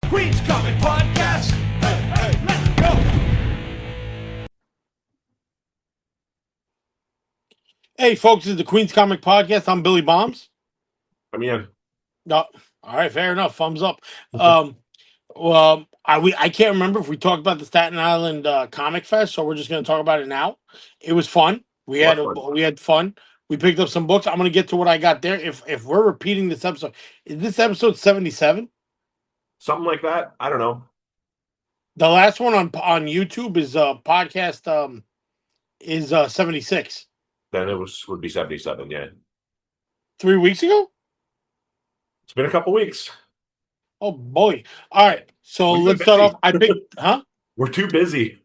Queen's Comic Podcast. Hey, let's go. Hey, folks, this is the Queen's Comic Podcast. I'm Billy Bombs. I'm in. No, all right, fair enough. Thumbs up. I can't remember if we talked about the Staten Island Comic Fest, so we're just going to talk about it now. It was fun. We had fun. We picked up some books. I'm going to get to what I got there. If we're repeating this episode, is this episode 77? Something like that. I don't know. The last one on YouTube is podcast is 76. Then it would be 77. Yeah, 3 weeks ago. it's been a couple weeks. Oh boy! All right, so let's start off. I picked, huh? We're too busy.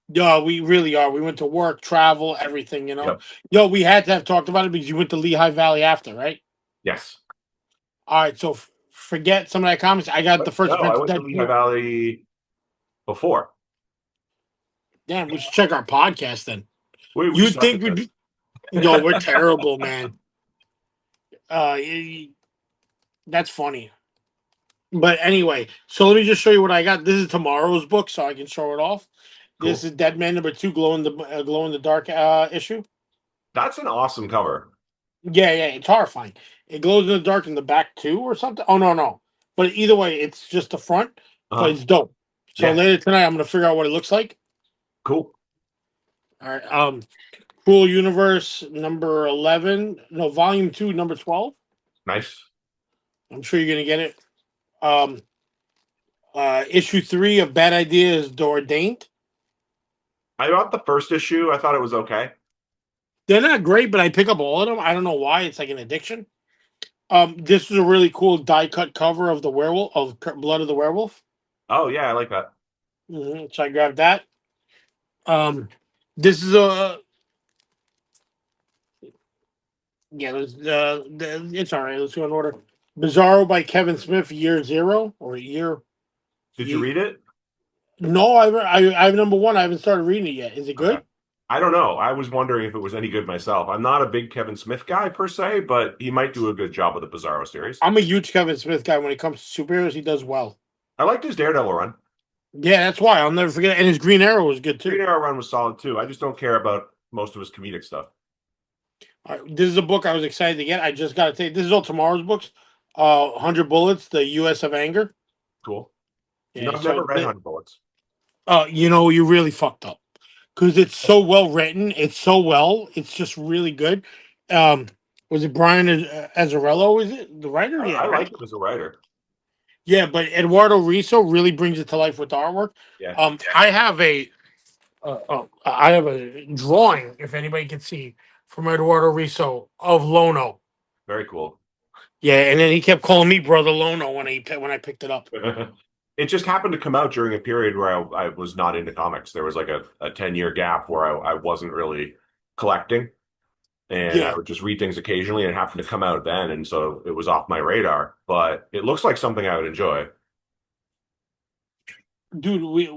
Yeah, we really are. We went to work, travel, everything. Yep. Yo, we had to have talked about it because you went to Lehigh Valley after, right? Yes. All right, so forget some of that comments. I got the first. No, I went to Lehigh Valley before. Damn, we should check our podcast then. You think we'd be? No, we're terrible, man. That's funny. But anyway, so let me just show you what I got. This is tomorrow's book, so I can show it off. Cool. This is Dead Man number 2, glow in the dark issue. That's an awesome cover. Yeah, it's horrifying. It glows in the dark in the back too, or something. Oh no! But either way, it's just the front, but it's dope. So later tonight, I'm gonna figure out what it looks like. Cool. All right. Cruel Universe number 11. No, volume 2, number 12. Nice. I'm sure you're gonna get it. Issue 3 of Bad Ideas Ordained. I got the first issue. I thought it was okay. They're not great, but I pick up all of them. I don't know why. It's like an addiction. This was a really cool die cut cover of the werewolf, of Blood of the Werewolf. Oh yeah, I like that. So I grabbed that. This is a it's all right. Let's go in order. Bizarro by Kevin Smith, Year 0 or Year. Did you read it? No, I have number 1. I haven't started reading it yet. Is it good? Okay. I don't know. I was wondering if it was any good myself. I'm not a big Kevin Smith guy per se, but he might do a good job with the Bizarro series. I'm a huge Kevin Smith guy. When it comes to superheroes, he does well. I liked his Daredevil run. Yeah, that's why. I'll never forget. And his Green Arrow was good too. Green Arrow run was solid too. I just don't care about most of his comedic stuff. All right, this is a book I was excited to get. I just got to tell you, this is all tomorrow's books. 100 Bullets, the U.S. of Anger. Cool. Yeah, I've never read 100 Bullets. You really fucked up. Because it's so well written. It's just really good. Was it Brian Azzarello? Is it the writer? Yeah, I like him as a writer. Yeah, but Eduardo Riso really brings it to life with the artwork. Yeah. I have a drawing, if anybody can see, from Eduardo Riso of Lono. Very cool. Yeah, and then he kept calling me Brother Lono when I picked it up. It just happened to come out during a period where I was not into comics. There was like a 10-year gap where I wasn't really collecting. And I would just read things occasionally, and it happened to come out then, and so it was off my radar. But it looks like something I would enjoy. Dude,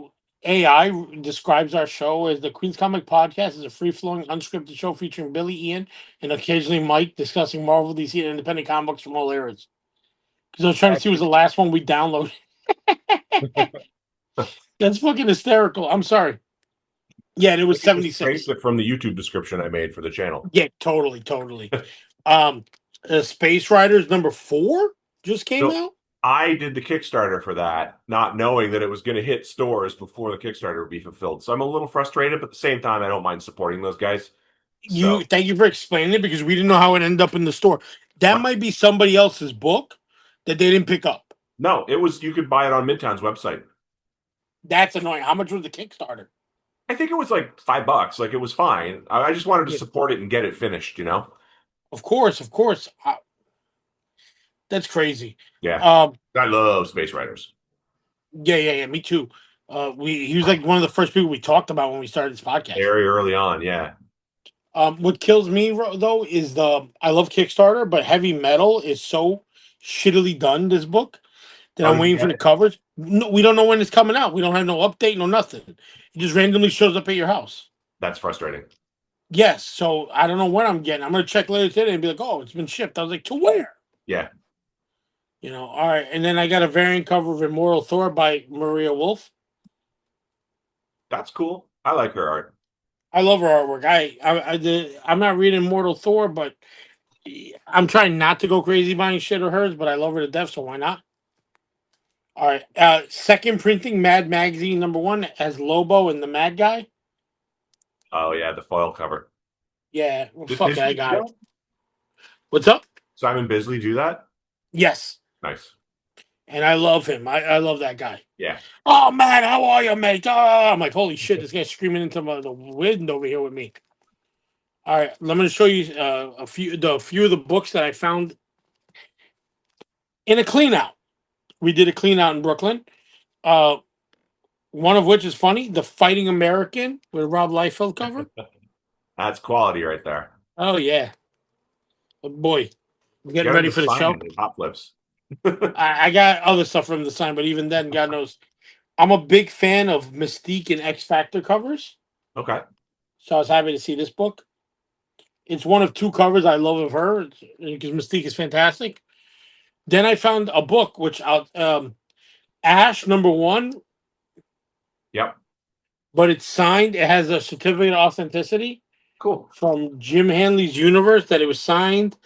AI describes our show as the Queen's Comic Podcast is a free-flowing, unscripted show featuring Billy, Ian, and occasionally Mike discussing Marvel, DC, and independent comic books from all eras. Because I was trying to see what was the last one we downloaded. That's fucking hysterical. I'm sorry. Yeah, it was 76. From the YouTube description I made for the channel. Yeah, totally. Space Riders number 4 just came out. I did the Kickstarter for that, not knowing that it was going to hit stores before the Kickstarter would be fulfilled. So I'm a little frustrated, but at the same time, I don't mind supporting those guys. Thank you for explaining it, because we didn't know how it ended up in the store. That might be somebody else's book that they didn't pick up. No, it was. You could buy it on Midtown's website. That's annoying. How much was the Kickstarter? I think it was like $5. Like, it was fine. I just wanted to support it and get it finished, Of course. That's crazy. Yeah. I love Space Riders. Yeah. Me too. He was like one of the first people we talked about when we started this podcast. Very early on, yeah. What kills me though is I love Kickstarter, but Heavy Metal is so shittily done, this book, that I'm waiting for the covers. No, we don't know when it's coming out. We don't have no update, no nothing. It just randomly shows up at your house. That's frustrating. Yes, so I don't know when I'm getting. I'm going to check later today and be like, oh, it's been shipped. I was like, to where? Yeah. All right, and then I got a variant cover of Immortal Thor by Maria Wolf. That's cool. I like her art. I love her artwork. I'm not reading Immortal Thor, but I'm trying not to go crazy buying shit of hers. But I love her to death, so why not? All right, second printing Mad Magazine #1 as Lobo and the Mad Guy. Oh yeah, the foil cover. Yeah, well, Did fuck it, I Bisley do got it. that? What's up? Simon Bisley do that? Yes, Nice. and I love him. I love that guy. Yeah. Oh man, how are you, mate? Oh, I'm like, holy shit, this guy's screaming into the wind over here with me. All right, I'm going to show you a few of the books that I found in a clean out. We did a clean out in Brooklyn. Uh, one of which is funny, The Fighting American with Rob Liefeld cover. That's quality right there. Oh yeah, oh, boy, I'm getting Get him ready to for the sign show. it in hot flips. I got other stuff from the sign, but even then, God knows, I'm a big fan of Mystique and X Factor covers. Okay. So I was happy to see this book. It's one of two covers I love of her because Mystique is fantastic. Then I found a book which Ash #1, Yep. but it's signed. It has a certificate of authenticity Cool. from Jim Hanley's Universe that it was signed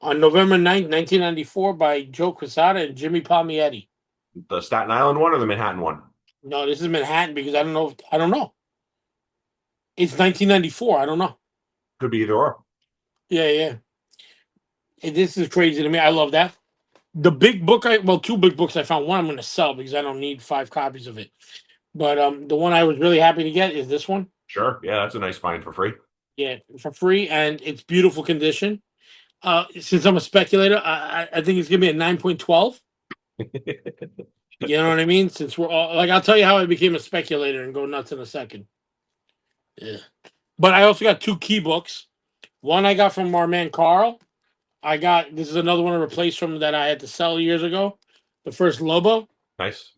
on November 9th, 1994 by Joe Quesada and Jimmy Palmietti. The Staten Island one or the Manhattan one? No, this is Manhattan because I don't know. I don't know. It's 1994. I don't know. Could be either or. Yeah. This is crazy to me. I love that. The big book, two big books I found. One I'm going to sell because I don't need 5 copies of it. But the one I was really happy to get is this one. Sure. Yeah, that's a nice find for free. Yeah, for free, and it's beautiful condition. Since I'm a speculator, I think it's gonna be a 9.12. You know what I mean? Since we're all like, I'll tell you how I became a speculator and go nuts in a second. Yeah, but I also got 2 key books. One I got from our man Carl. This is another one I replaced from that I had to sell years ago. The first Lobo. Nice.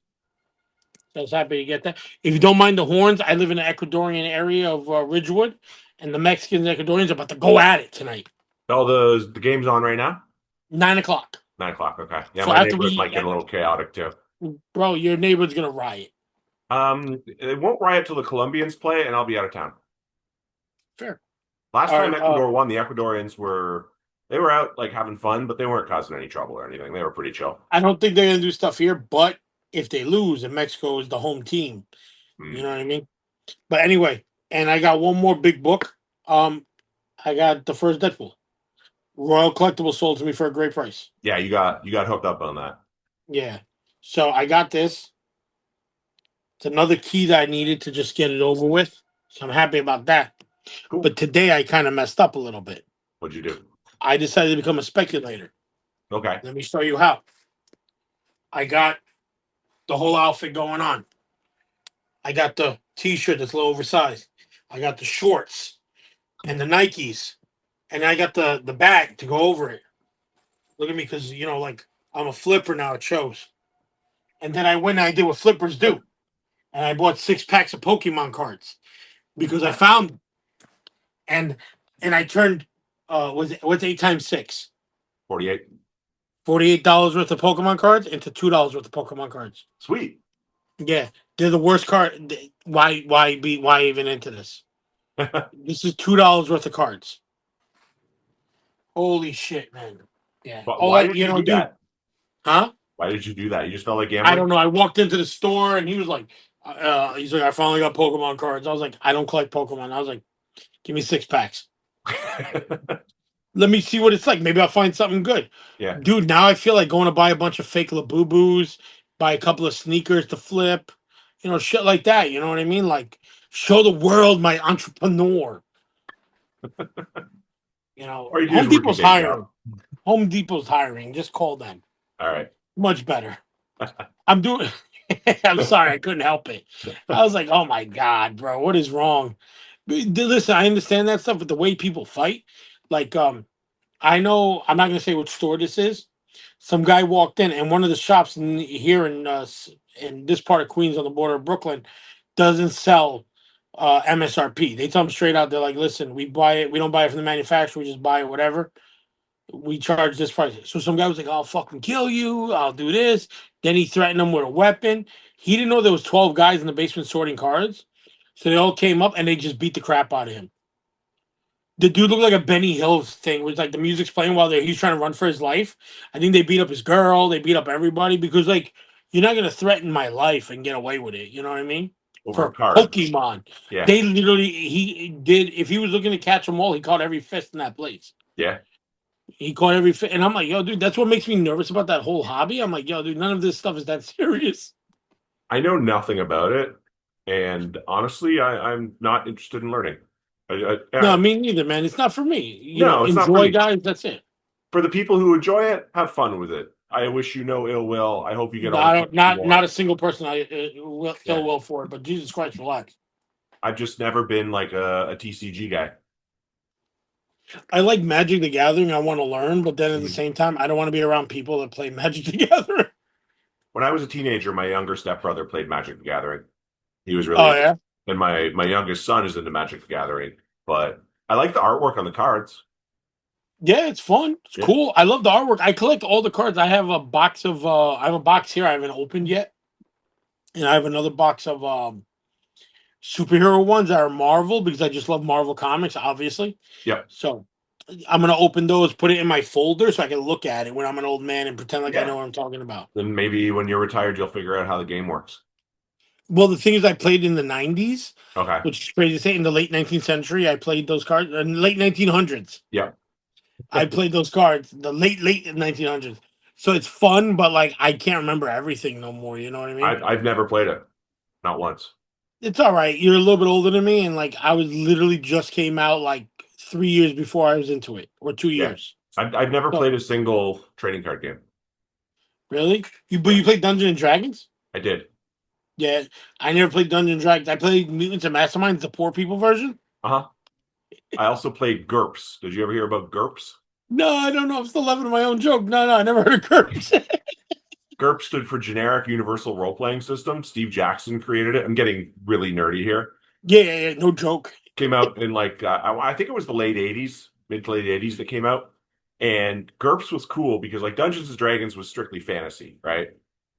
So I was happy to get that. If you don't mind the horns, I live in the Ecuadorian area of Ridgewood, and the Mexicans and Ecuadorians are about to go at it tonight. Oh, the game's on right now? 9 o'clock. 9 o'clock. Okay. Yeah, So my after neighborhood might get a little chaotic too. Bro, your neighbor's gonna riot. It won't riot till the Colombians play, and I'll be out of town. Fair. Last All time right, Ecuador won, the Ecuadorians were out like having fun, but they weren't causing any trouble or anything. They were pretty chill. I don't think they're gonna do stuff here, but if they lose and Mexico is the home team, you know what I mean? But anyway, and I got one more big book. I got the first Deadpool. Royal Collectibles sold to me for a great price. Yeah, you got hooked up on that. Yeah. So I got this. It's another key that I needed to just get it over with. So I'm happy about that. Cool. But today I kind of messed up a little bit. What'd you do? I decided to become a speculator. Okay. Let me show you how. I got the whole outfit going on. I got the t-shirt that's a little oversized. I got the shorts and the Nikes. And I got the bag to go over it. Look at me, because, like, I'm a flipper now, it shows. And then I went and I did what flippers do. And I bought 6 packs of Pokemon cards. Because I found them. And I turned, what's 8 times 6? 48. $48 worth of Pokemon cards into $2 worth of Pokemon cards. Sweet. Yeah, they're the worst card. Why even into this? This is $2 worth of cards. Holy shit, man! Yeah. But why did you do that? Huh? Why did you do that? You just felt like gambling? I don't know. I walked into the store and he was like, I finally got Pokemon cards. I was like, I don't collect Pokemon. I was like, give me 6 packs. Let me see what it's like. Maybe I'll find something good. Yeah. Dude, now I feel like going to buy a bunch of fake Labubus, buy a couple of sneakers to flip, shit like that. You know what I mean? Like, show the world my entrepreneur. Or you Home Depot's hiring. Home Depot's hiring. Just call them. All right. Much better. I'm sorry, I couldn't help it. I was like, oh my God, bro, what is wrong? Listen, I understand that stuff, but the way people fight, like, I know, I'm not going to say which store this is. Some guy walked in, and one of the shops here in this part of Queens on the border of Brooklyn doesn't sell MSRP. They tell them straight out, they're like, listen, we buy it, we don't buy it from the manufacturer, we just buy it, whatever. We charge this price. So some guy was like, I'll fucking kill you. I'll do this. Then he threatened him with a weapon. He didn't know there was 12 guys in the basement sorting cards. So they all came up and they just beat the crap out of him. The dude looked like a Benny Hill thing, was like the music's playing while he's trying to run for his life. I think they beat up his girl, they beat up everybody because like you're not gonna threaten my life and get away with it. You know what I mean? Over a For card. Pokemon, Yeah. they literally he did. If he was looking to catch them all, he caught every fist in that place. Yeah. He caught every fist, and I'm like, yo, dude, that's what makes me nervous about that whole hobby. I'm like, yo, dude, none of this stuff is that serious. I know nothing about it, and honestly, I'm not interested in learning. No, me neither, man. It's not for me. You know, No, it's not for enjoy, me. guys. That's it. For the people who enjoy it, have fun with it. I wish you no ill will. I hope you get No, all the I cards don't, you not want. a single person I will Yeah. ill will for it. But Jesus Christ, relax. I've just never been like a TCG guy. I like Magic the Gathering. I want to learn, but then at the Mhm. same time, I don't want to be around people that play Magic the Gathering. When I was a teenager, my younger stepbrother played Magic the Gathering. He was really Oh into it. yeah, And my youngest son is into Magic the Gathering. But I like the artwork on the cards. yeah, it's fun. It's Yeah. cool. I love the artwork. I collect all the cards. I have a box of. I have a box here. I haven't opened yet, and I have another box of superhero ones that are Marvel because I just love Marvel comics, obviously. Yep. So I'm gonna open those, put it in my folder so I can look at it when I'm an old man and pretend like I Yeah. know what I'm talking about. Then maybe when you're retired, you'll figure out how the game works. Well, the thing is, I played in the '90s, Okay. which is crazy to say. In the late 19th century, I played those cards. In the late 1900s, Yep. I played those cards. The late 1900s. So it's fun, but like I can't remember everything no more. You know what I mean? I've never played it. Not once. It's all right. You're a little bit older than me, and like I was literally just came out like 3 years before I was into it, or two Yeah. years. I've never So played a single trading card game. really, but Yeah. you played Dungeons and Dragons? I did. Yeah, I never played Dungeons and Dragons. I played Mutants and Masterminds, the poor people version. Uh-huh. I also played GURPS. Did you ever hear about GURPS? No, I don't know. I'm still laughing at my own joke. No, I never heard of Curse. GURPS stood for Generic Universal Role Playing System. Steve Jackson created it. I'm getting really nerdy here. Yeah, no joke. Came out in like I think it was the late '80s, mid to late '80s that came out. And GURPS was cool because like Dungeons and Dragons was strictly fantasy, right?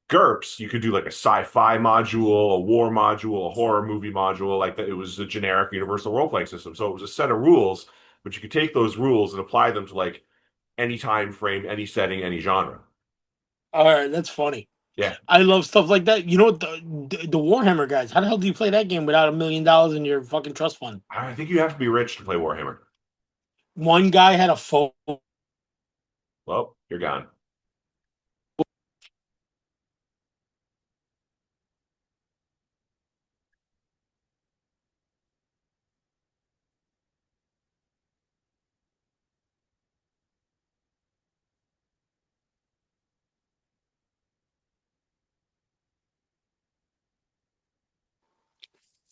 GURPS, you could do like a sci-fi module, a war module, a horror movie module, like that. It was a generic universal role-playing system. So it was a set of rules, but you could take those rules and apply them to like any time frame, any setting, any genre. All right, that's funny. Yeah. I love stuff like that. You know what? The Warhammer guys. How the hell do you play that game without $1 million in your fucking trust fund? I think you have to be rich to play Warhammer. One guy had a phone. Well, you're gone.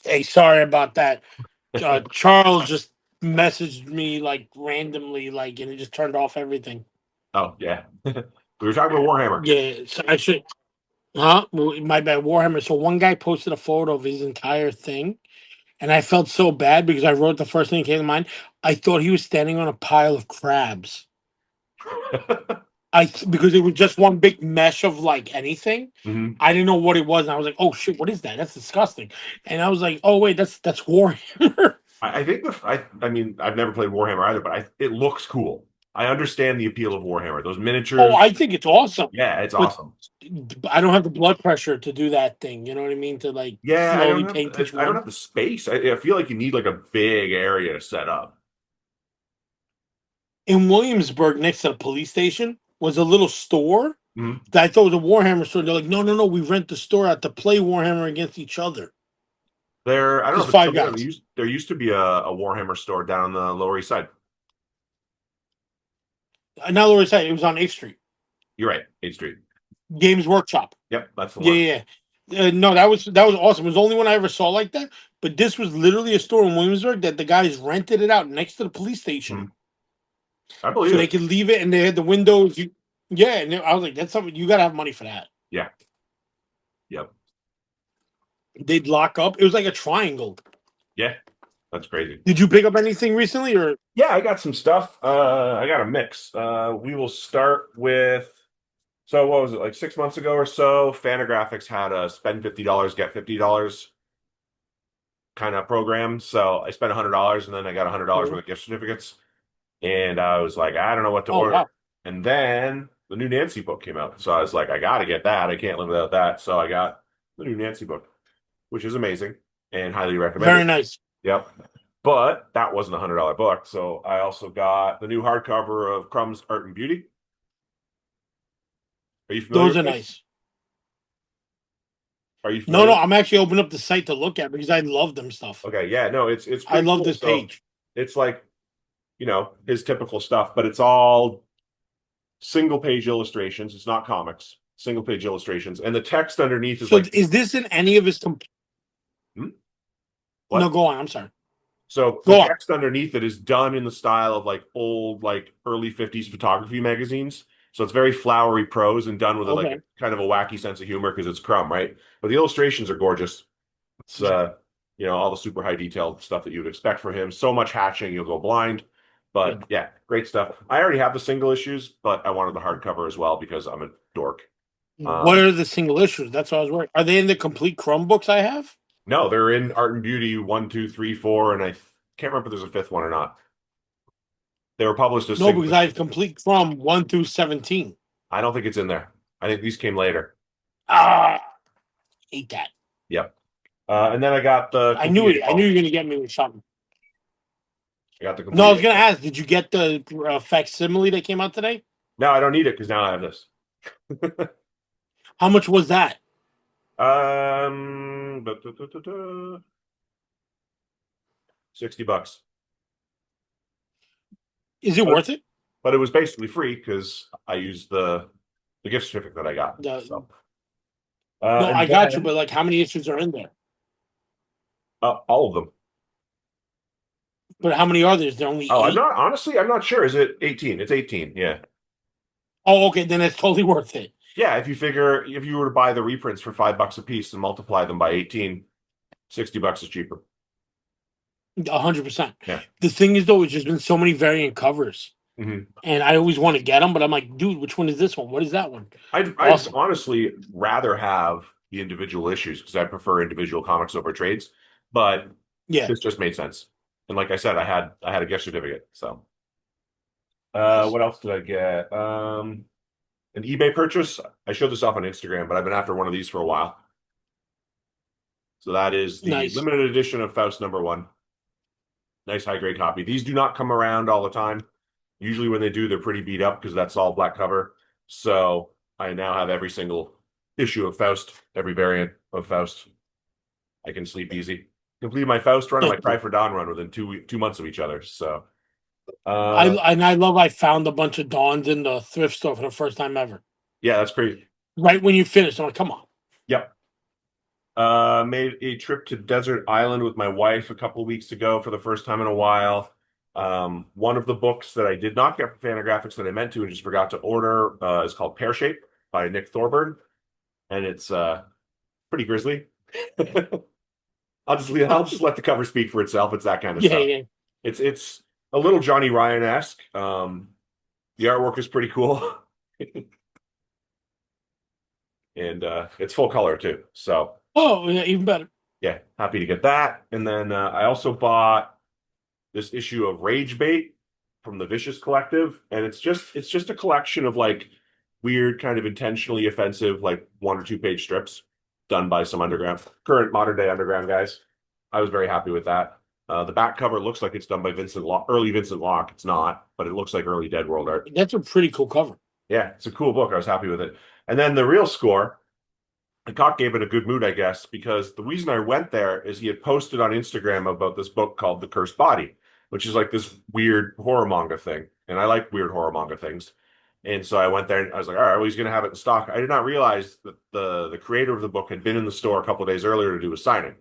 Hey, sorry about that. Charles just messaged me like randomly, like, and it just turned off everything. Oh, yeah. We were talking about Warhammer. Yeah, so I should. Huh? My bad. Warhammer. So one guy posted a photo of his entire thing, and I felt so bad because I wrote the first thing that came to mind. I thought he was standing on a pile of crabs. Because it was just one big mesh of like anything. hmm I didn't know what it was, and I was like, "Oh shit, what is that? That's disgusting." And I was like, "Oh wait, that's Warhammer." I think I mean, I've never played Warhammer either, but it looks cool. I understand the appeal of Warhammer. Those Oh, miniatures, I think it's awesome, yeah, it's but awesome. I don't have the blood pressure to do that thing. You know what I mean? To like Yeah, slowly paint each I don't one. have the space. I feel like you need like a big area to set up. In Williamsburg, next to the police station, was a little store Mhm. that I thought was a Warhammer store. They're like, no, we rent the store out to play Warhammer against each other. I don't know Just if it's five still there. guys. There used to be a Warhammer store down on the Lower East Side. Now, Lower East Side, it was on 8th Street. You're right, 8th Street. Games Workshop. Yep, that's the Yeah, one. yeah. No, that was awesome. It was the only one I ever saw like that. But this was literally a store in Williamsburg that the guys rented it out next to the police station, Mhm. I believe so they it. could leave it, and they had the windows. Yeah, and I was like, that's something you got to have money for that. Yeah. Yep. They'd lock up. It was like a triangle. Yeah. That's crazy. Did you pick up anything recently, or Yeah, I got some stuff. I got a mix. We will start with. So what was it, like 6 months ago or so? Fantagraphics had a spend $50, get $50 kind of program. So I spent $100 and then I got $100 worth of gift certificates. And I was like, I don't know what to oh order. wow, And then the new Nancy book came out. So I was like, I got to get that. I can't live without that. So I got the new Nancy book, which is amazing and highly very recommended. nice. Yep. But that wasn't a $100 book. So I also got the new hardcover of Crumb's Art and Beauty. Are you familiar Those with are this? nice. Are you No, familiar no, with I'm actually opening up the site to look at because I love them stuff. Okay, yeah, no, it's I pretty love cool. this So page. it's like, his typical stuff, but it's all single page illustrations. It's not comics, single page illustrations. And the text underneath is So like, is this in any of his? hmm? No, What? go on. I'm sorry. So the Go on. text underneath it is done in the style of like old, like early 50s photography magazines. So it's very flowery prose and done with like a Okay. kind of a wacky sense of humor because it's Crumb, right? But the illustrations are gorgeous. It's all the super high detailed stuff that you would expect from him. So much hatching, you'll go blind. Yeah. But yeah, great stuff. I already have the single issues, but I wanted the hardcover as well because I'm a dork. What Um, are the single issues? That's what I was worried. Are they in the complete Crumb books I have? no, they're in Art and Beauty 1, 2, 3, 4, and I can't remember if there's a fifth one or not. They were published as No, single because I have issues. complete Crumb 1 through 17. I don't think it's in there. I think these came later. Ah, hate that. Yep. And then I got the I knew complete it. I knew you anthology. were gonna get me with something. I got the No, I complete was gonna anthology. ask. Did you get the facsimile that came out today? No, I don't need it because now I have this. How much was that? Da, da, da, da, da. $60. Is it But worth it? but it was basically free because I used the gift certificate that I got. The, So no, I and got you, then but like, how many issues are in there? all of them. But how many are there? Is there only Oh, eight? I'm not sure. Is it 18? It's 18. Yeah. Oh, okay, then it's totally worth it. Yeah, if you were to buy the reprints for $5 a piece and multiply them by 18, $60 is cheaper. 100%. Yeah. The thing is, though, it's just been so many variant covers, Hmm. and I always want to get them, but I'm like, dude, which one is this one? What is that one? I'd Awesome. honestly rather have the individual issues because I prefer individual comics over trades, but Yeah, this just made sense. And like I said, I had a gift certificate. So nice. what else did I get? An eBay purchase. I showed this off on Instagram, but I've been after one of these for a while. So that is the Nice. limited edition of Faust #1. Nice high grade copy. These do not come around all the time. Usually when they do, they're pretty beat up because that's all black cover. So I now have every single issue of Faust, every variant of Faust. I can sleep easy. Completed my Faust run and my Cry for Dawn run within 2 months of each other. So uh I love I found a bunch of Dawns in the thrift store for the first time ever. yeah, that's great. Right when you finish, I'm like, come on. Yep. Made a trip to Desert Island with my wife a couple of weeks ago for the first time in a while. One of the books that I did not get from Fantagraphics that I meant to and just forgot to order is called Pear Shape by Nick Thorburn, and it's pretty grisly. I'll just let the cover speak for itself. It's that kind of Yeah, stuff. yeah. It's a little Johnny Ryan-esque. The artwork is pretty cool, and it's full color too. So. Oh, yeah, even better. Yeah, happy to get that. And then I also bought this issue of Rage Bait from the Vicious Collective, and it's just a collection of like weird, kind of intentionally offensive, like 1 or 2 page strips done by some current modern day underground guys. I was very happy with that. The back cover looks like it's done by early Vincent Locke. It's not, but it looks like early Dead World art. That's a pretty cool cover. Yeah, it's a cool book. I was happy with it. And then the real score. The cock gave it a good mood, I guess, because the reason I went there is he had posted on Instagram about this book called The Cursed Body, which is like this weird horror manga thing. And I like weird horror manga things. And so I went there and I was like, all right, well, he's going to have it in stock. I did not realize that the creator of the book had been in the store a couple of days earlier to do a signing.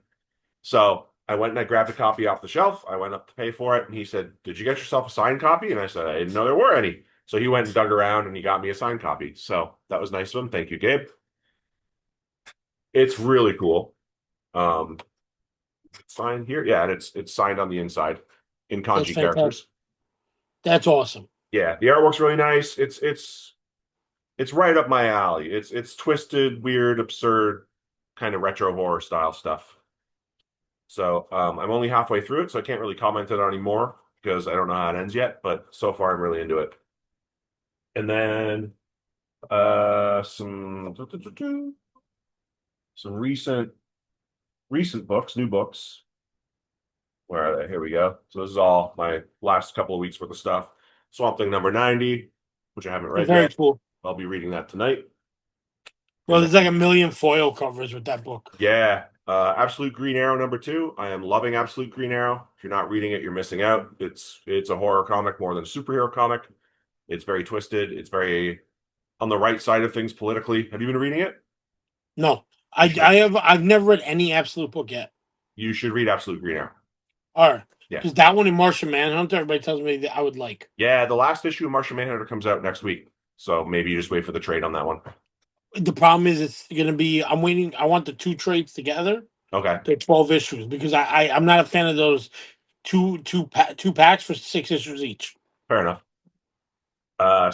So I went and I grabbed a copy off the shelf. I went up to pay for it. And he said, did you get yourself a signed copy? And I said, I didn't know there were any. So he went and dug around and he got me a signed copy. So that was nice of him. Thank you, Gabe. It's really cool. Um, It's signed here. Yeah, and it's signed on the inside in That's kanji fantastic. characters. That's awesome. Yeah, the artwork's really nice. It's right up my alley. It's twisted, weird, absurd, kind of retro horror style stuff. So I'm only halfway through it, so I can't really comment on it anymore because I don't know how it ends yet. But so far, I'm really into it. And then some recent books, new books. Where are they? Here we go. So this is all my last couple of weeks worth of stuff. Swamp Thing number 90, which I haven't read Very yet. cool. I'll be reading that tonight. Well, And there's like then, a million foil covers with that book. yeah, Absolute Green Arrow number 2. I am loving Absolute Green Arrow. If you're not reading it, you're missing out. It's a horror comic more than a superhero comic. It's very twisted. It's very on the right side of things politically. Have you been reading it? No, You should. I've never read any Absolute book yet. You should read Absolute Green Arrow. All right, Yeah. because that one in Martian Manhunter, everybody tells me that I would like. Yeah, the last issue of Martian Manhunter comes out next week. So maybe you just wait for the trade on that one. The problem is it's gonna be. I'm waiting. I want the two trades together. Okay, They're 12 issues because I'm not a fan of those two packs for 6 issues each. fair enough.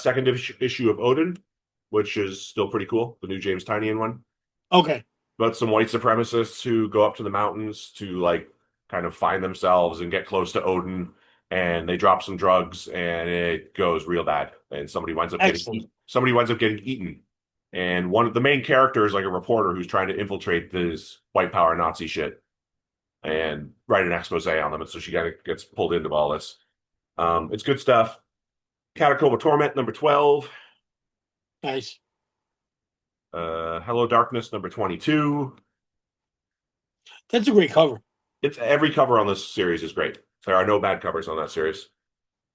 Second issue of Odin, which is still pretty cool. The new James Tynion one. Okay, About some white supremacists who go up to the mountains to like kind of find themselves and get close to Odin, and they drop some drugs and it goes real bad, and excellent. somebody winds up getting eaten. And one of the main characters, like a reporter who's trying to infiltrate this white power Nazi shit and write an expose on them, and so she kind of gets pulled into all this. It's good stuff. Catacomba Torment number 12. Nice. Hello Darkness number 22. That's a great cover. It's every cover on this series is great. There are no bad covers on that series.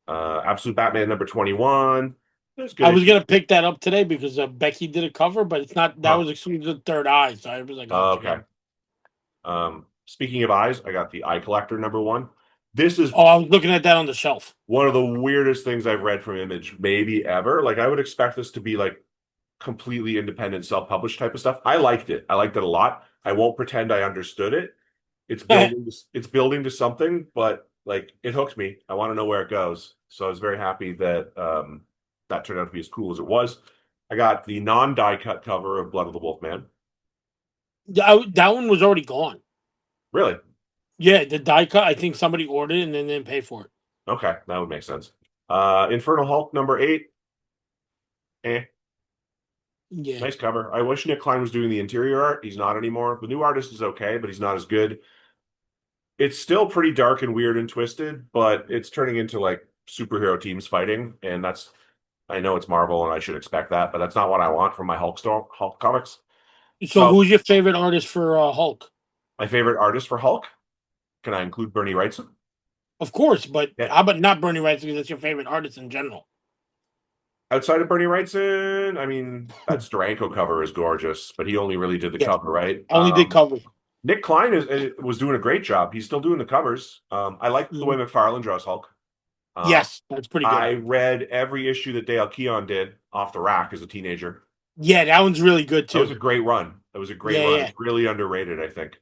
Absolute Batman number 21. That's good. I was gonna pick that up today because Becky did a cover, but it's not. That Huh. was exclusive to Third Eye, so I was like, oh, Okay. Speaking of eyes, I got the Eye Collector number 1. This is oh, I was looking at that on the shelf. one of the weirdest things I've read from Image, maybe ever. Like I would expect this to be like completely independent, self-published type of stuff. I liked it. I liked it a lot. I won't pretend I understood it. It's building to something, but like it hooked me. I want to know where it goes. So I was very happy that that turned out to be as cool as it was. I got the non-die cut cover of Blood of the Wolfman. That one was already gone. Really? Yeah, the die cut. I think somebody ordered it and then didn't pay for it. Okay, that would make sense. Infernal Hulk number 8. Yeah. Nice cover. I wish Nick Klein was doing the interior art. He's not anymore. The new artist is okay, but he's not as good. It's still pretty dark and weird and twisted, but it's turning into like superhero teams fighting, and that's I know it's Marvel and I should expect that, but that's not what I want from my Hulk comics. So, So who's your favorite artist for Hulk? my favorite artist for Hulk, can I include Bernie Wrightson? Of course, but Yeah. how about not Bernie Wrightson because that's your favorite artist in general? Outside of Bernie Wrightson, I mean, that Steranko cover is gorgeous, but he only really did the Yeah, cover, right? only did cover. Nick Klein was doing a great job. He's still doing the covers. I like the way McFarlane draws Hulk. Yes, that's pretty good. I read every issue that Dale Keown did off the rack as a teenager. Yeah, that one's really good That was a too. great run. That was a great Yeah, run. yeah. It's really underrated, I think.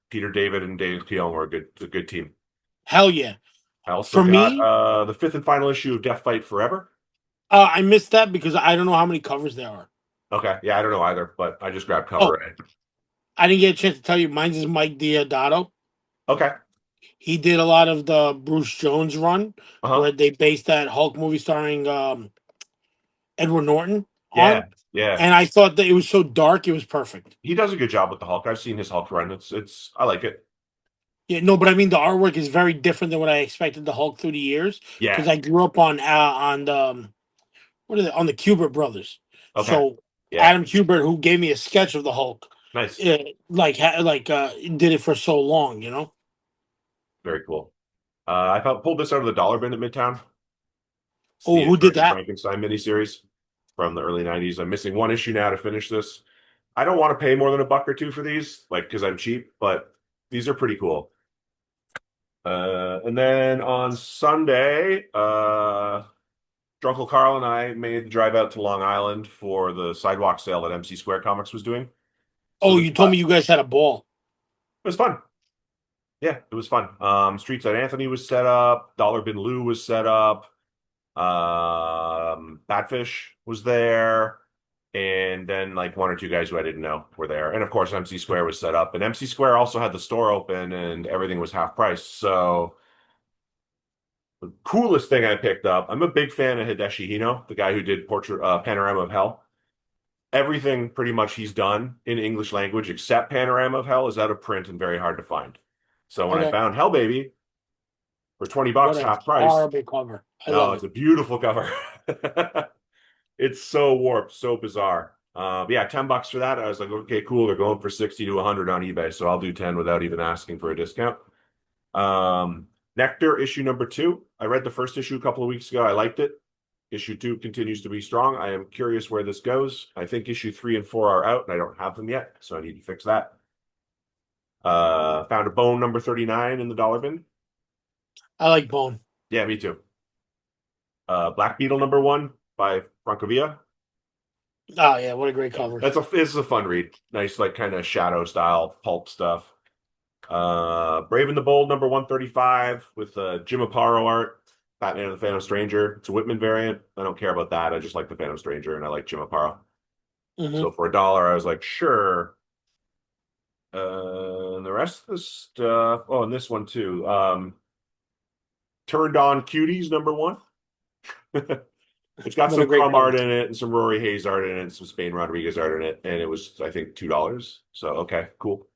Peter David and Dave Keown were a good team. Hell yeah. I also For got me, the 5th and final issue of Death Fight Forever. I missed that because I don't know how many covers there are. Okay, yeah, I don't know either, but I just grabbed Oh, cover A. I didn't get a chance to tell you. Mine's is Mike Diodato. Okay. He did a lot of the Bruce Jones run, Uh-huh. where they based that Hulk movie starring Edward Norton Yeah, on. yeah. And I thought that it was so dark, it was perfect. He does a good job with the Hulk. I've seen his Hulk run. It's I like it. Yeah, no, but I mean the artwork is very different than what I expected the Hulk through the years because Yeah. I grew up on the what are they on the Kubert brothers. Okay. So Yeah. Adam Kubert, who gave me a sketch of the Hulk, Nice. did it for so long, you know. Very cool. Pulled this out of the dollar bin at Midtown. It's Oh, the who did Victor that? Frankenstein miniseries from the early 90s. I'm missing one issue now to finish this. I don't want to pay more than $1 or $2 for these, like because I'm cheap, but these are pretty cool. And then on Sunday, Drunkle Carl and I made the drive out to Long Island for the sidewalk sale that MC Square Comics was doing. So Oh, you told me you guys had a ball. it was fun. Yeah, it was fun. Street Side Anthony was set up. Dollar Bin Lou was set up. Batfish was there. And then like one or two guys who I didn't know were there. And of course, MC Square was set up. And MC Square also had the store open and everything was half price. So the coolest thing I picked up, I'm a big fan of Hideshi Hino, the guy who did Portrait Panorama of Hell. Everything pretty much he's done in English language except Panorama of Hell is out of print and very hard to find. So when I Okay. found Hell Baby for $20, What a half price, horrible cover. I no, love it's it. a beautiful cover. It's so warped, so bizarre. Yeah, $10 for that. I was like, okay, cool. They're going for 60 to 100 on eBay, so I'll do 10 without even asking for a discount. Nectar issue number 2. I read the first issue a couple of weeks ago. I liked it. Issue 2 continues to be strong. I am curious where this goes. I think issue 3 and 4 are out, and I don't have them yet, so I need to fix that. Found a Bone number 39 in the dollar bin. I like Bone. Yeah, me too. Black Beetle number 1 by Francavilla. Oh yeah, what a great Yeah, cover. it's a fun read. Nice, like kind of shadow style pulp stuff. Brave and the Bold number 135 with Jim Aparo art, Batman and the Phantom Stranger. It's a Whitman variant. I don't care about that. I just like the Phantom Stranger and I like Jim Aparo. Mm-hmm. So for $1, I was like, sure. And the rest of the stuff. Oh, and this one too. Turned On Cuties number 1. It's got What a some great Crumb cover. art in it and some Rory Hayes art in it and some Spain Rodriguez art in it. And it was, I think, $2. So, okay, cool.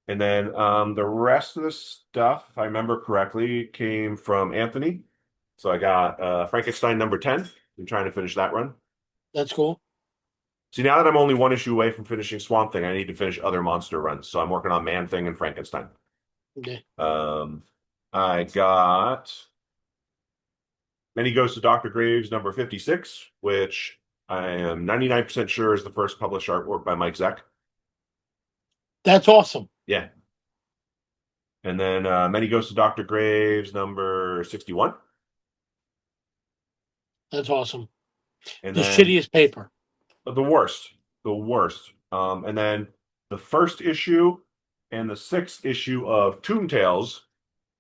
And then the rest of the stuff, if I remember correctly, came from Anthony. So I got Frankenstein number 10. I'm trying to finish that run. That's cool. See, now that I'm only one issue away from finishing Swamp Thing, I need to finish other monster runs. So I'm working on Man Thing and Frankenstein. Okay. I got Many Ghosts of Dr. Graves number 56, which I am 99% sure is the first published artwork by Mike Zeck. That's awesome. Yeah. And then Many Ghosts of Dr. Graves number 61. That's awesome. And The then shittiest paper. the worst. The worst. And then the first issue and the 6th issue of Toontails,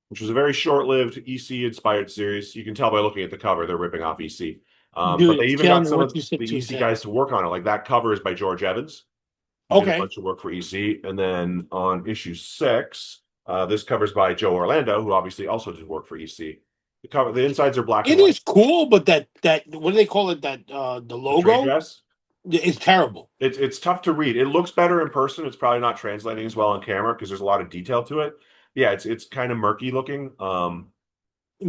which was a very short-lived EC-inspired series. You can tell by looking at the cover, they're ripping off EC. But Dude, they it's even killing got me some once of you said the EC Toontails. guys to work on it. Like that cover is by George Evans. He did a Okay. bunch of work for EC. And then on issue 6, this cover's by Joe Orlando, who obviously also did work for EC. The insides are black and It white. is cool, but that what do they call it? That the The trade logo dress. is terrible. It's tough to read. It looks better in person. It's probably not translating as well on camera because there's a lot of detail to it. Yeah, it's kind of murky looking. It's got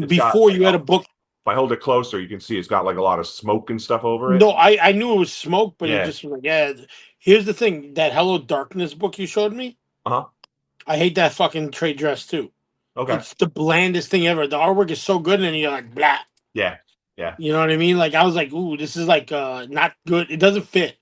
Before like, you had a book. if I hold it closer, you can see it's got like a lot of smoke and stuff over it. No, I knew it was smoke, but it Yeah. just was like, yeah. Here's the thing: that Hello Darkness book you showed me. Uh-huh. I hate that fucking trade dress too. Okay. It's the blandest thing ever. The artwork is so good, and then you're like, blah. Yeah. Yeah. You know what I mean? Like I was like, ooh, this is like not good. It doesn't fit.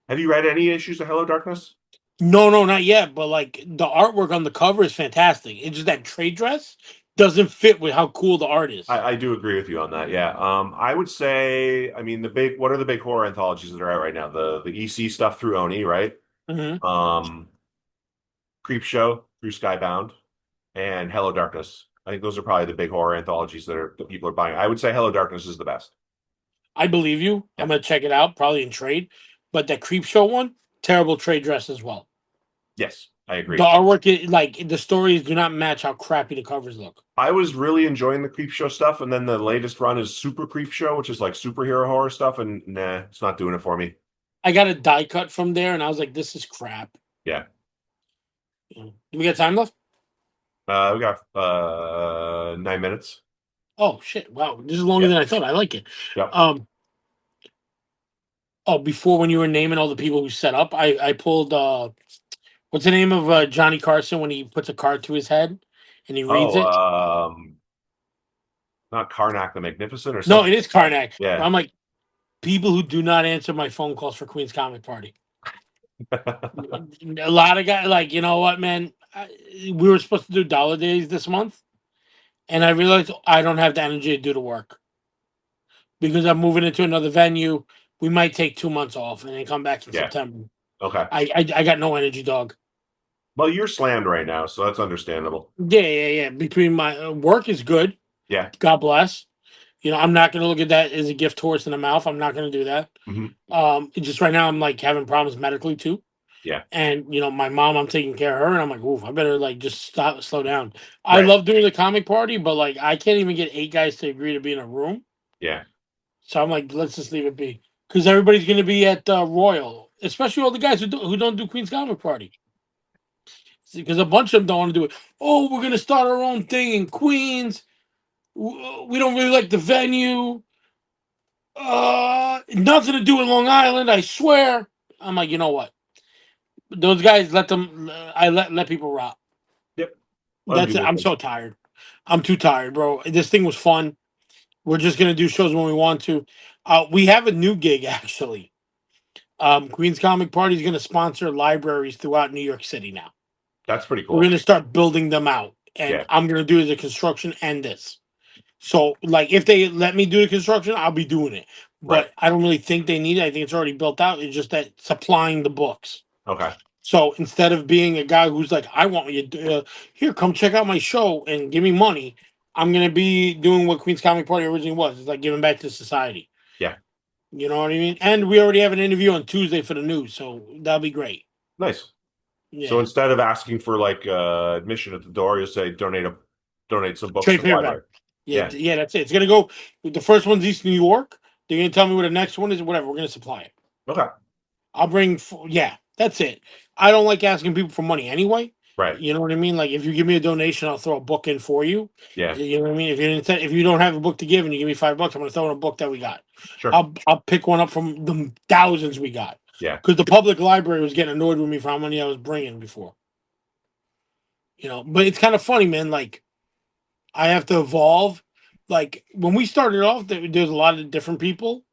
Have you read any issues of Hello Darkness? No, not yet. But like the artwork on the cover is fantastic. It's just that trade dress doesn't fit with how cool the art is. I do agree with you on that. Yeah. I would say, I mean, what are the big horror anthologies that are out right now? The EC stuff through Oni, right? Mm-hmm. Creep Show through Skybound and Hello Darkness. I think those are probably the big horror anthologies that people are buying. I would say Hello Darkness is the best. I believe you. Yeah. I'm gonna check it out, probably in trade. But that Creep Show one, terrible trade dress as well. Yes, I agree. The artwork, like the stories, do not match how crappy the covers look. I was really enjoying the Creep Show stuff, and then the latest run is Super Creep Show, which is like superhero horror stuff, and nah, it's not doing it for me. I got a die cut from there, and I was like, "This is crap." Yeah. Do we got time left? We got 9 minutes. Oh shit! Wow, this is longer than I thought. I like it. Yep. Oh, before when you were naming all the people who set up, I pulled what's the name of Johnny Carson when he puts a card to his head and he reads it? Not Karnak the Magnificent or No, something. it is Karnak. Yeah. I'm like, people who do not answer my phone calls for Queen's Comic Party. A lot of guys, like, you know what, man? We were supposed to do dollar days this month, and I realized I don't have the energy to do the work because I'm moving into another venue. We might take 2 months off and then come back in Yeah. September. Okay. I got no energy, dog. Well, you're slammed right now, so that's understandable. Yeah. Between my work is good. Yeah. God bless. I'm not going to look at that as a gift horse in the mouth. I'm not going to do that. Hmm. Just right now, I'm like having problems medically too. Yeah. And my mom, I'm taking care of her, and I'm like, oof, I better like just slow down. I Right. love doing the comic party, but like I can't even get 8 guys to agree to be in a room. Yeah. So I'm like, let's just leave it be, because everybody's going to be at Royal, especially all the guys who don't do Queen's Comic Party, because a bunch of them don't want to do it. Oh, we're going to start our own thing in Queens. We don't really like the venue. Nothing to do with Long Island, I swear. I'm like, you know what? Those guys, let them. I let people rot. Yep. Let 'em That's do it. their I'm thing. so tired. I'm too tired, bro. This thing was fun. We're just gonna do shows when we want to. We have a new gig actually. Queens Comic Party is gonna sponsor libraries throughout New York City now. That's pretty We're cool. gonna start building them out, and Yeah. I'm gonna do the construction and this. So, like, if they let me do the construction, I'll be doing it. Right. But I don't really think they need it. I think it's already built out. It's just that supplying the books. Okay. So instead of being a guy who's like, I want you to here, come check out my show and give me money, I'm gonna be doing what Queen's Comic Party originally was. It's like giving back to society. Yeah. You know what I mean? And we already have an interview on Tuesday for the news, so that'll be great. Nice. Yeah. So instead of asking for like admission at the door, you'll say donate some books Trade to the paperback. library. Yeah, Yeah. yeah, that's it. It's gonna go. The first one's East New York. They're gonna tell me what the next one is. Whatever, we're gonna supply it. Okay. I'll bring. Yeah, that's it. I don't like asking people for money anyway. Right. You know what I mean? Like if you give me a donation, I'll throw a book in for you. Yeah. You know what I mean? If you don't have a book to give and you give me $5, I'm gonna throw in a book that we got. Sure. I'll pick one up from the thousands we got. Yeah. Because the public library was getting annoyed with me for how many I was bringing before. But it's kind of funny, man. Like I have to evolve. Like when we started off, there's a lot of different people,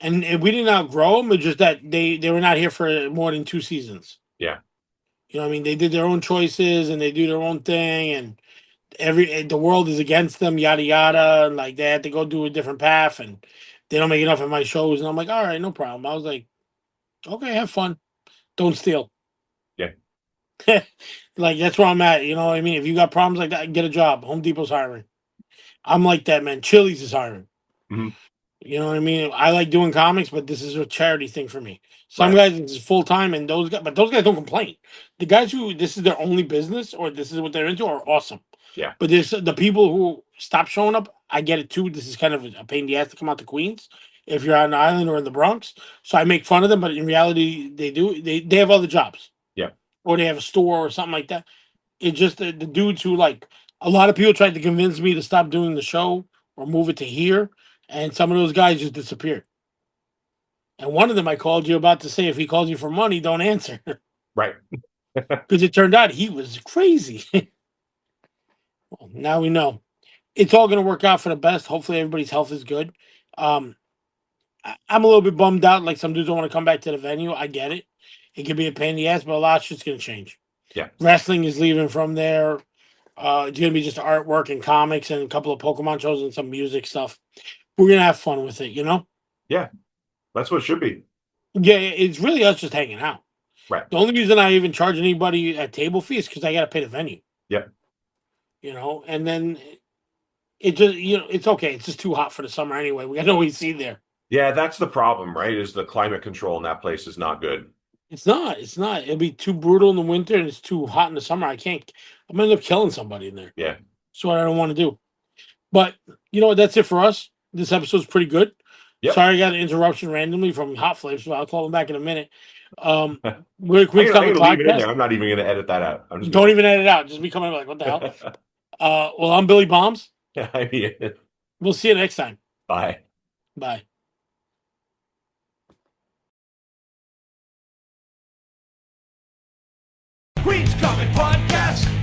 and we didn't outgrow them. It's just that they were not here for more than 2 seasons. Yeah. You know what I mean? They did their own choices and they do their own thing, and the world is against them, yada yada. And like they had to go do a different path, and they don't make enough of my shows. And I'm like, all right, no problem. I was like, okay, have fun, don't steal. Yeah. Like that's where I'm at. You know what I mean? If you got problems like that, get a job. Home Depot's hiring. I'm like that, man. Chili's is hiring. Hmm. You know what I mean? I like doing comics, but this is a charity thing for me. Some Right. guys it's full time, and those guys don't complain. The guys who this is their only business or this is what they're into are awesome. Yeah. But there's the people who stop showing up. I get it too. This is kind of a pain in the ass to come out to Queens if you're on an island or in the Bronx. So I make fun of them, but in reality, they have other jobs. Yeah. Or they have a store or something like that. It's just the dudes who like a lot of people tried to convince me to stop doing the show or move it to here, and some of those guys just disappeared. And one of them I called you about to say if he calls you for money, don't answer. Right. Because it turned out he was crazy. Well, now we know. It's all going to work out for the best. Hopefully everybody's health is good. I'm a little bit bummed out. Like some dudes don't want to come back to the venue. I get it. It could be a pain in the ass, but a lot of shit's going to change. Yeah. Wrestling is leaving from there. It's going to be just artwork and comics and a couple of Pokemon shows and some music stuff. We're going to have fun with it, Yeah. That's what it should be. Yeah, it's really us just hanging out. Right. The only reason I even charge anybody a table fee is because I got to pay the venue. Yep. And then it just, it's okay. It's just too hot for the summer anyway. We got no AC there. Yeah, that's the problem, right? Is the climate control in that place is not good. It's not. It'll be too brutal in the winter and it's too hot in the summer. I'm going to end up killing somebody in there. Yeah. That's what I don't want to do. But, that's it for us. This episode's pretty good. Yep. Sorry I got an interruption randomly from Hot Flames, but I'll call them back in a minute. We're I'm Queen's Comic gonna leave it in there. Podcast. I'm not even going to edit that out. I'm just Don't even edit it out. Just be coming like, what the hell? Well, I'm Billy Bombs. I mean, We'll see you next time. bye. Bye. Queen's Comic Podcast.